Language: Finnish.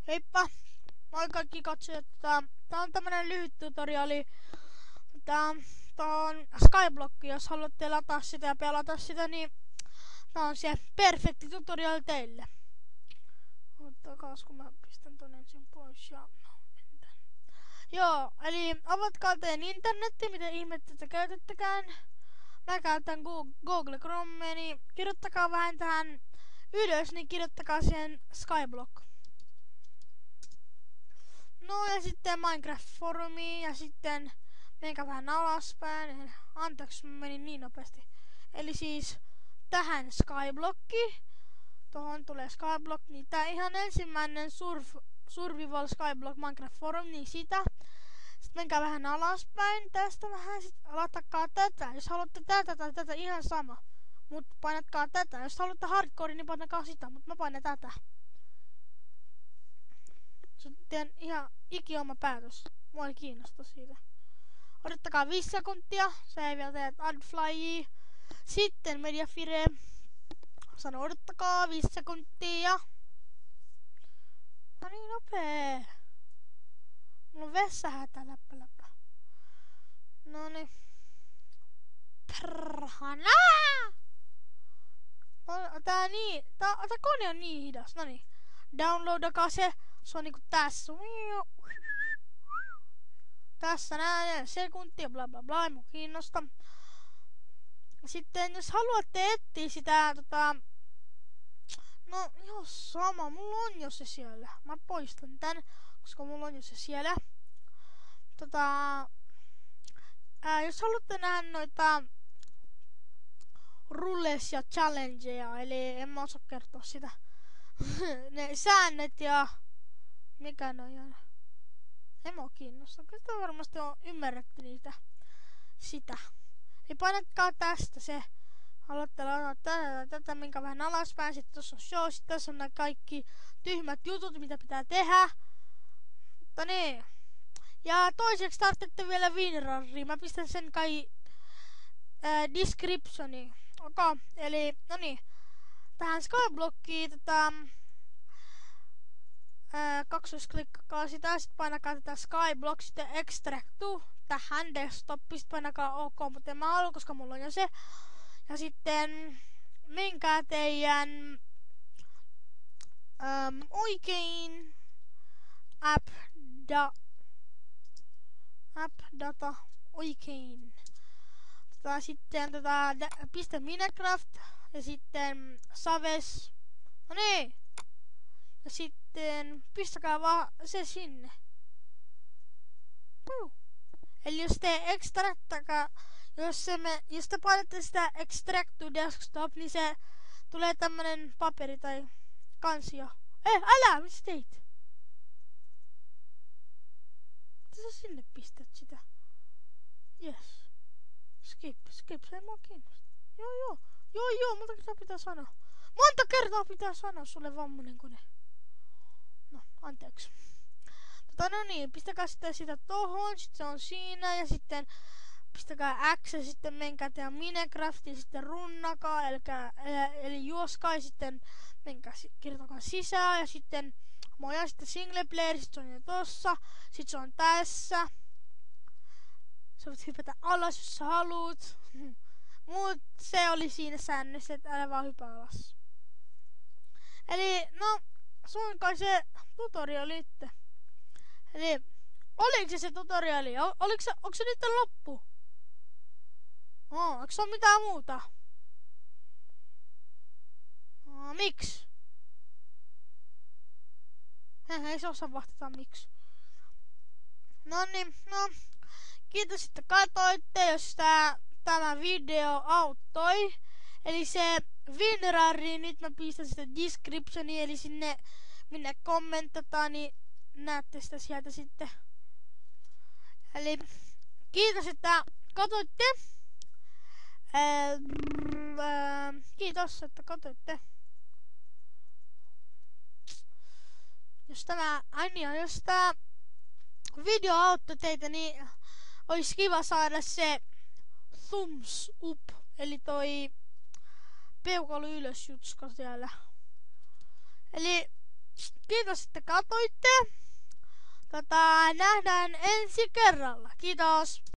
Heippa! Moi kaikki katsojat. Tää on tämmönen lyhyt tutoriali. Tää on Skyblock. Jos haluatte lataa sitä ja pelata sitä, niin tää on se perfekti tutoriali teille. Ottakaas kun mä pistän ton ensin pois ja... Joo, eli avatkaa teidän internetti, mitä ihmettä te käytettekään. Mä käytän Google Chromea, niin kirjoittakaa vähän tähän ylös, niin kirjoittakaa siihen Skyblock. No ja sitten Minecraft-forumiin ja sitten menkää vähän alaspäin. Anteeksi, mä menin niin nopeasti. Eli siis tähän Skyblocki. Tohon tulee Skyblock, niin tää ihan ensimmäinen Survival Skyblock Minecraft Forum, niin sitä. Sitten menkää vähän alaspäin, tästä vähän, sit latakaa tätä. Jos haluatte tätä tai tätä, ihan sama. Mut painatkaa tätä. Jos haluatte hardcore, niin painakaa sitä, mut mä painan tätä. Se on ihan ikioma päätös. Mua ei kiinnosta siitä. Odottakaa 5 sekuntia. Se ei vielä teet adflyia. Sitten Mediafire. Sano odottakaa 5 sekuntia. No niin nopee. Mulla on vessahätä läppä. Noniin. Perhana! Tää kone on niin hidas. Noniin. Downloadakaa se. Se on niinku tässä. Tässä näin sekuntia bla bla bla. Ei mua kiinnosta. Sitten jos haluatte etsiä sitä no joo sama. Mulla on jo se siellä. Mä poistan tän. Koska mulla on jo se siellä. Jos haluatte nähdä noita rulles ja challengeja, eli en mä osaa kertoa sitä. Ne säännöt ja mikä noi on. En mä oo kiinnostaa. Kyllä varmasti on ymmärretty niitä. Sitä. Eli painatkaa tästä se. Haluatte laittaa tätä minkä vähän alaspäin. Sitten tossa on show. Sitten tässä on nämä kaikki tyhmät jutut, mitä pitää tehdä. Mutta niin. Ja toiseksi tarvitsette vielä WinRARia. Mä pistän sen kai descriptioniin. Okei. Eli no niin. Tähän Skyblockiin kaksoisklikkakaa sitä, sitten painakaa tätä Skyblock, sitten extract to tähän desktoppiin, sitten painakaa OK, mutta en mä halua, koska mulla on jo se. Ja sitten menkää teidän oikein app-data oikein. Sitten piste Minecraft ja sitten Saves. No niin. Ja sitten pistäkää vaan se sinne. Eli jos te extractakaa, jos te painatte sitä extract to desktop, niin se tulee tämmönen paperi tai kansio. Älä, mitä teit? Mitä sä sinne pistät sitä? Yes. Skip, se ei mua kiinnosta. Joo, monta kertaa pitää sanoa sulle vammonen kone. No, anteeksi. No niin, pistäkää sitten sitä tohon, sit se on siinä ja sitten pistäkää X ja sitten menkää tehdä Minecraftia, sitten runnakaa, eli juoskaa ja sitten menkää, kirjoitakaa sisään ja sitten moja sitten single player, sit se on jo tossa, sit se on tässä. Sä voit hypätä alas, jos sä haluut. Mut se oli siinä säännössä, että älä vaan hypää alas. Eli no, se on kai se tutoriali nyt. Eli oliko se tutoriali? Onko se nyt loppu? Onko se on mitään muuta? Miksi? Ei se osaa vastata miksi. No niin, no. Kiitos, että katsoitte, jos tämä video auttoi. Eli se WinRARi, nyt mä pistän sitä descriptioniin, eli sinne minne kommentotaan, niin näette sitä sieltä sitten. Eli kiitos, että katsoitte. Kiitos, että katsoitte. Jos tämä video auttoi teitä, niin olisi kiva saada se thumbs up, eli toi peukalo ylös jutska siellä. Eli Kiitos, että katsoitte. Nähdään ensi kerralla. Kiitos.